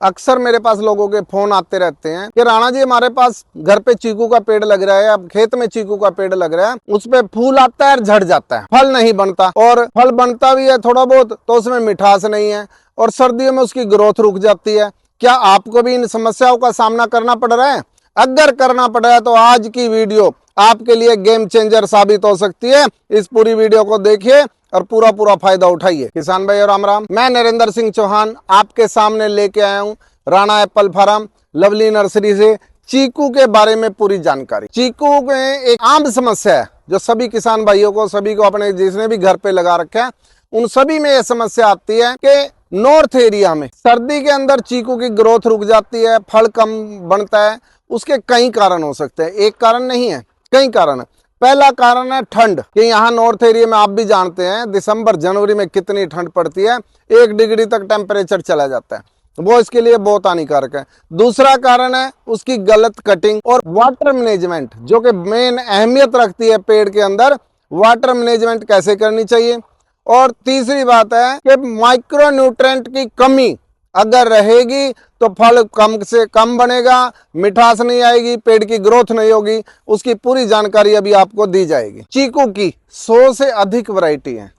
अक्सर मेरे पास लोगों के फोन आते रहते हैं कि राणा जी हमारे पास घर पे चीकू का पेड़ लग रहा है, अब खेत में चीकू का पेड़ लग रहा है, उस पे फूल आता है और झड़ जाता है, फल नहीं बनता, और फल बनता भी है थोड़ा बहुत तो उसमें मिठास नहीं है, और सर्दियों में उसकी ग्रोथ रुक जाती है। क्या आपको भी इन समस्याओं का सामना करना पड़ रहा है? अगर करना पड़ रहा है तो आज की वीडियो आपके लिए गेम चेंजर साबित हो सकती है। इस पूरी वीडियो को देखिए और पूरा पूरा फायदा उठाइए। किसान भाई और राम राम, मैं नरेंद्र सिंह चौहान आपके सामने लेके आया हूँ Rana apple farm lovely nursery से चीकू के बारे में पूरी जानकारी। चीकू में एक आम समस्या है जो सभी किसान भाइयों को, सभी को, अपने जिसने भी घर पे लगा रखा है उन सभी में यह समस्या आती है कि नॉर्थ एरिया में सर्दी के अंदर चीकू की ग्रोथ रुक जाती है, फल कम बनता है। उसके कई कारण हो सकते हैं, एक कारण नहीं है, कई कारण है। पहला कारण है ठंड, कि यहाँ नॉर्थ एरिया में आप भी जानते हैं दिसंबर जनवरी में कितनी ठंड पड़ती है, 1 डिग्री तक टेम्परेचर चला जाता है, वो इसके लिए बहुत हानिकारक है। दूसरा कारण है उसकी गलत कटिंग और वाटर मैनेजमेंट, जो कि मेन अहमियत रखती है पेड़ के अंदर, वाटर मैनेजमेंट कैसे करनी चाहिए। और तीसरी बात है कि माइक्रो न्यूट्रेंट की कमी अगर रहेगी तो फल कम से कम बनेगा, मिठास नहीं आएगी, पेड़ की ग्रोथ नहीं होगी। उसकी पूरी जानकारी अभी आपको दी जाएगी। चीकू की 100 से अधिक वैरायटी है,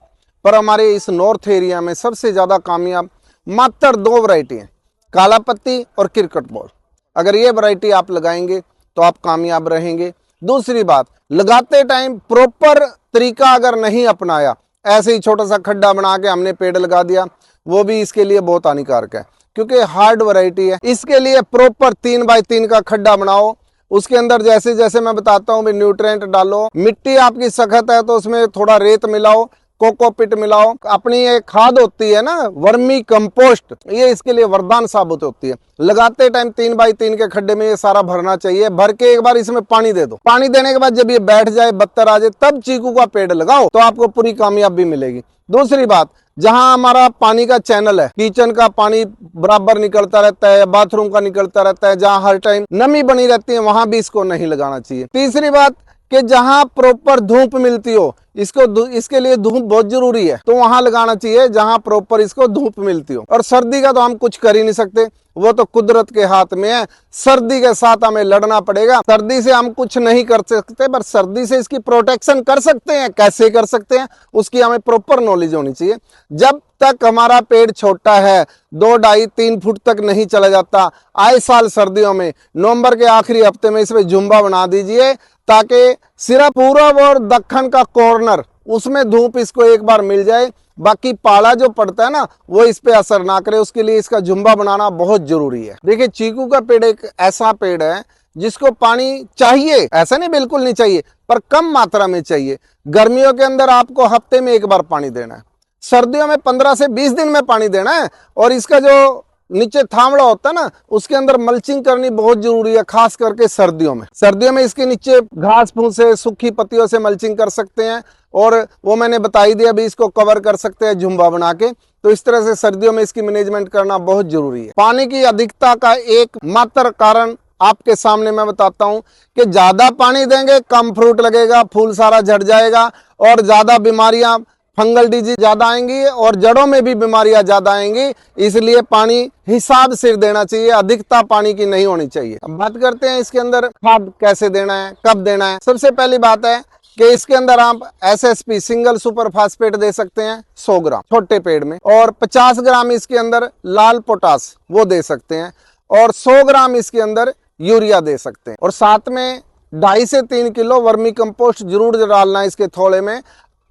पर हमारे इस नॉर्थ एरिया में सबसे ज्यादा कामयाब मात्र 2 वैरायटी है, काला पत्ती और क्रिकेट बॉल। अगर ये वैरायटी आप लगाएंगे तो आप कामयाब रहेंगे। दूसरी बात, लगाते टाइम प्रॉपर तरीका अगर नहीं अपनाया, ऐसे ही छोटा सा खड्डा बना के हमने पेड़ लगा दिया, वो भी इसके लिए बहुत हानिकारक है, क्योंकि हार्ड वैरायटी है। इसके लिए प्रॉपर 3 बाय 3 का खड्डा बनाओ, उसके अंदर जैसे जैसे मैं बताता हूँ भी न्यूट्रिएंट डालो। मिट्टी आपकी सख्त है तो उसमें थोड़ा रेत मिलाओ, कोकोपिट मिलाओ। अपनी एक खाद होती है ना, वर्मी कंपोस्ट, ये इसके लिए वरदान साबित होती है। लगाते टाइम 3 बाय 3 के खड्डे में ये सारा भरना चाहिए। भर के एक बार इसमें पानी दे दो। पानी देने के बाद जब ये बैठ जाए, बत्तर आ जाए, तब चीकू का पेड़ लगाओ, तो आपको पूरी कामयाबी मिलेगी। दूसरी बात, जहां हमारा पानी का चैनल है, किचन का पानी बराबर निकलता रहता है, बाथरूम का निकलता रहता है, जहां हर टाइम नमी बनी रहती है, वहां भी इसको नहीं लगाना चाहिए। तीसरी बात कि जहां प्रॉपर धूप मिलती हो, इसके लिए धूप बहुत जरूरी है, तो वहां लगाना चाहिए जहां प्रॉपर इसको धूप मिलती हो। और सर्दी का तो हम कुछ कर ही नहीं सकते, वो तो कुदरत के हाथ में है। सर्दी के साथ हमें लड़ना पड़ेगा। सर्दी से हम कुछ नहीं कर सकते, पर सर्दी से इसकी प्रोटेक्शन कर सकते हैं। कैसे कर सकते हैं, उसकी हमें प्रॉपर नॉलेज होनी चाहिए। जब तक हमारा पेड़ छोटा है, 2, 2.5, 3 फुट तक नहीं चला जाता, आए साल सर्दियों में नवंबर के आखिरी हफ्ते में इसमें जुम्बा बना दीजिए, ताकि सिर्फ पूरब और दक्षिण का कॉर्नर, उसमें धूप इसको एक बार मिल जाए, बाकी पाला जो पड़ता है ना वो इस पे असर ना करे। उसके लिए इसका जुम्बा बनाना बहुत जरूरी है। देखिए, चीकू का पेड़ एक ऐसा पेड़ है जिसको पानी चाहिए, ऐसा नहीं बिल्कुल नहीं चाहिए, पर कम मात्रा में चाहिए। गर्मियों के अंदर आपको हफ्ते में 1 बार पानी देना है, सर्दियों में 15 से 20 दिन में पानी देना है। और इसका जो नीचे थामड़ा होता है ना, उसके अंदर मल्चिंग करनी बहुत जरूरी है, खास करके सर्दियों में। सर्दियों में इसके नीचे घास फूस से, सूखी पत्तियों से मल्चिंग कर सकते हैं, और वो मैंने बता ही दिया, अभी इसको कवर कर सकते हैं जुम्बा बना के। तो इस तरह से सर्दियों में इसकी मैनेजमेंट करना बहुत जरूरी है। पानी की अधिकता का एक मात्र कारण आपके सामने मैं बताता हूं कि ज्यादा पानी देंगे, कम फ्रूट लगेगा, फूल सारा झड़ जाएगा, और ज्यादा बीमारियां, फंगल डिजीज ज्यादा आएंगी, और जड़ों में भी बीमारियां ज्यादा आएंगी। इसलिए पानी हिसाब से देना चाहिए, अधिकता पानी की नहीं होनी चाहिए। अब बात करते हैं इसके अंदर खाद कैसे देना है, कब देना है। सबसे पहली बात है कि इसके अंदर आप SSP सिंगल सुपर फास्फेट दे सकते हैं 100 ग्राम छोटे पेड़ में, और 50 ग्राम इसके अंदर लाल पोटास वो दे सकते हैं, और 100 ग्राम इसके अंदर यूरिया दे सकते हैं। और साथ में 2.5 से 3 किलो वर्मी कंपोस्ट जरूर डालना है इसके थोड़े में।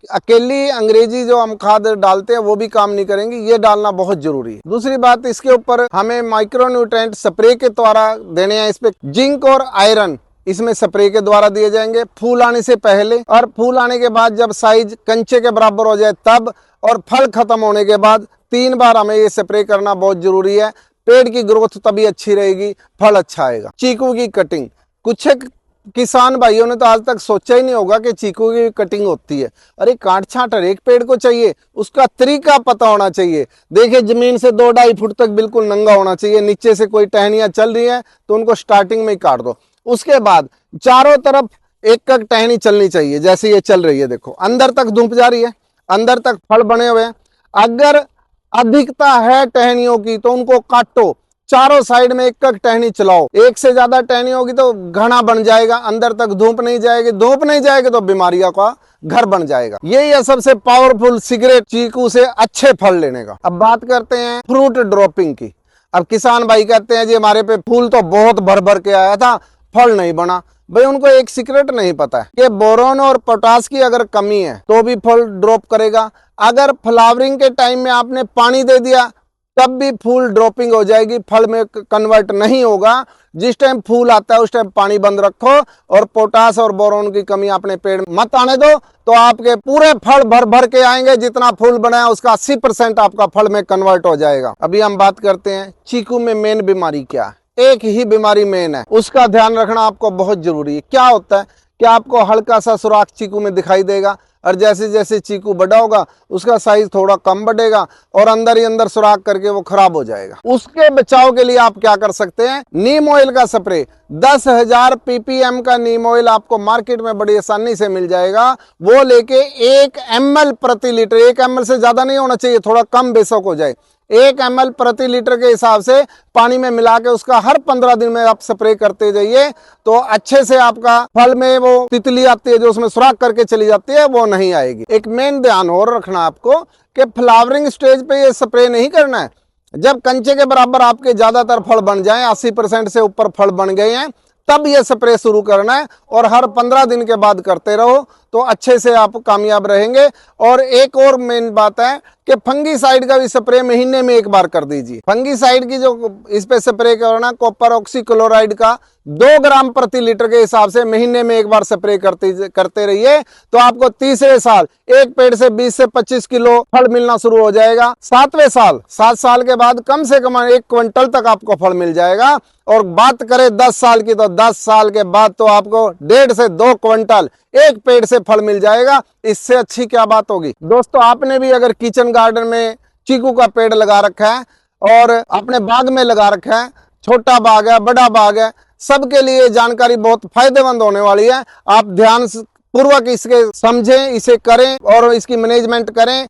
अकेली अंग्रेजी जो हम खाद डालते हैं वो भी काम नहीं करेंगे, ये डालना बहुत जरूरी है। दूसरी बात, इसके ऊपर हमें माइक्रो न्यूट्रेंट स्प्रे के द्वारा देने हैं। इस पे जिंक और आयरन इसमें स्प्रे के द्वारा दिए जाएंगे, फूल आने से पहले, और फूल आने के बाद जब साइज कंचे के बराबर हो जाए तब, और फल खत्म होने के बाद 3 बार हमें ये स्प्रे करना बहुत जरूरी है। पेड़ की ग्रोथ तभी अच्छी रहेगी, फल अच्छा आएगा। चीकू की कटिंग, कुछ किसान भाइयों ने तो आज तक सोचा ही नहीं होगा कि चीकू की कटिंग होती है। अरे काट छांट हर एक पेड़ को चाहिए, उसका तरीका पता होना चाहिए। देखिए, जमीन से 2-2.5 फुट तक बिल्कुल नंगा होना चाहिए, नीचे से कोई टहनियां चल रही है तो उनको स्टार्टिंग में ही काट दो। उसके बाद चारों तरफ एक टहनी चलनी चाहिए, जैसे ये चल रही है, देखो अंदर तक धूप जा रही है, अंदर तक फल बने हुए हैं। अगर अधिकता है टहनियों की तो उनको काटो, चारों साइड में एक एक टहनी चलाओ। एक से ज्यादा टहनी होगी तो घना बन जाएगा, अंदर तक धूप नहीं जाएगी, धूप नहीं जाएगी तो बीमारियों का घर बन जाएगा। यही है सबसे पावरफुल सीक्रेट चीकू से अच्छे फल लेने का। अब बात करते हैं फ्रूट ड्रॉपिंग की। अब किसान भाई कहते हैं जी हमारे पे फूल तो बहुत भर भर के आया था, फल नहीं बना। भाई उनको एक सीक्रेट नहीं पता है कि बोरोन और पोटास की अगर कमी है तो भी फल ड्रॉप करेगा। अगर फ्लावरिंग के टाइम में आपने पानी दे दिया तब भी फूल ड्रॉपिंग हो जाएगी, फल में कन्वर्ट नहीं होगा। जिस टाइम फूल आता है उस टाइम पानी बंद रखो और पोटास और बोरोन की कमी अपने पेड़ मत आने दो, तो आपके पूरे फल भर भर के आएंगे। जितना फूल बनाया उसका 80% आपका फल में कन्वर्ट हो जाएगा। अभी हम बात करते हैं चीकू में मेन बीमारी क्या है। एक ही बीमारी मेन है, उसका ध्यान रखना आपको बहुत जरूरी है। क्या होता है कि आपको हल्का सा सुराख चीकू में दिखाई देगा और जैसे जैसे चीकू बड़ा होगा उसका साइज थोड़ा कम बढ़ेगा और अंदर ही अंदर सुराख करके वो खराब हो जाएगा। उसके बचाव के लिए आप क्या कर सकते हैं, नीम ऑयल का स्प्रे। 10,000 ppm का नीम ऑयल आपको मार्केट में बड़ी आसानी से मिल जाएगा। वो लेके 1 ml प्रति लीटर, 1 ml से ज्यादा नहीं होना चाहिए, थोड़ा कम बेशक हो जाए, 1 ml प्रति लीटर के हिसाब से पानी में मिला के उसका हर 15 दिन में आप स्प्रे करते जाइए, तो अच्छे से आपका फल में वो तितली आती है जो उसमें सुराख करके चली जाती है, वो नहीं आएगी। एक मेन ध्यान और रखना आपको कि फ्लावरिंग स्टेज पे ये स्प्रे नहीं करना है। जब कंचे के बराबर आपके ज्यादातर फल बन जाएं, 80% से ऊपर फल बन गए हैं, तब ये स्प्रे शुरू करना है और हर 15 दिन के बाद करते रहो तो अच्छे से आप कामयाब रहेंगे। और एक और मेन बात है कि फंगीसाइड का भी स्प्रे महीने में एक बार कर दीजिए। फंगीसाइड की जो इस पे स्प्रे करना, कॉपर ऑक्सीक्लोराइड का 2 ग्राम प्रति लीटर के हिसाब से महीने में एक बार स्प्रे करते रहिए, तो आपको तीसरे साल एक पेड़ से 20 से 25 किलो फल मिलना शुरू हो जाएगा। 7वें साल, 7 साल के बाद कम से कम 1 क्विंटल तक आपको फल मिल जाएगा। और बात करें 10 साल की, तो 10 साल के बाद तो आपको 1.5 से 2 क्विंटल एक पेड़ से फल मिल जाएगा। इससे अच्छी क्या बात होगी। दोस्तों, आपने भी अगर किचन गार्डन में चीकू का पेड़ लगा रखा है और अपने बाग में लगा रखा है, छोटा बाग है, बड़ा बाग है, सबके लिए जानकारी बहुत फायदेमंद होने वाली है। आप ध्यान पूर्वक इसके समझें, इसे करें और इसकी मैनेजमेंट करें।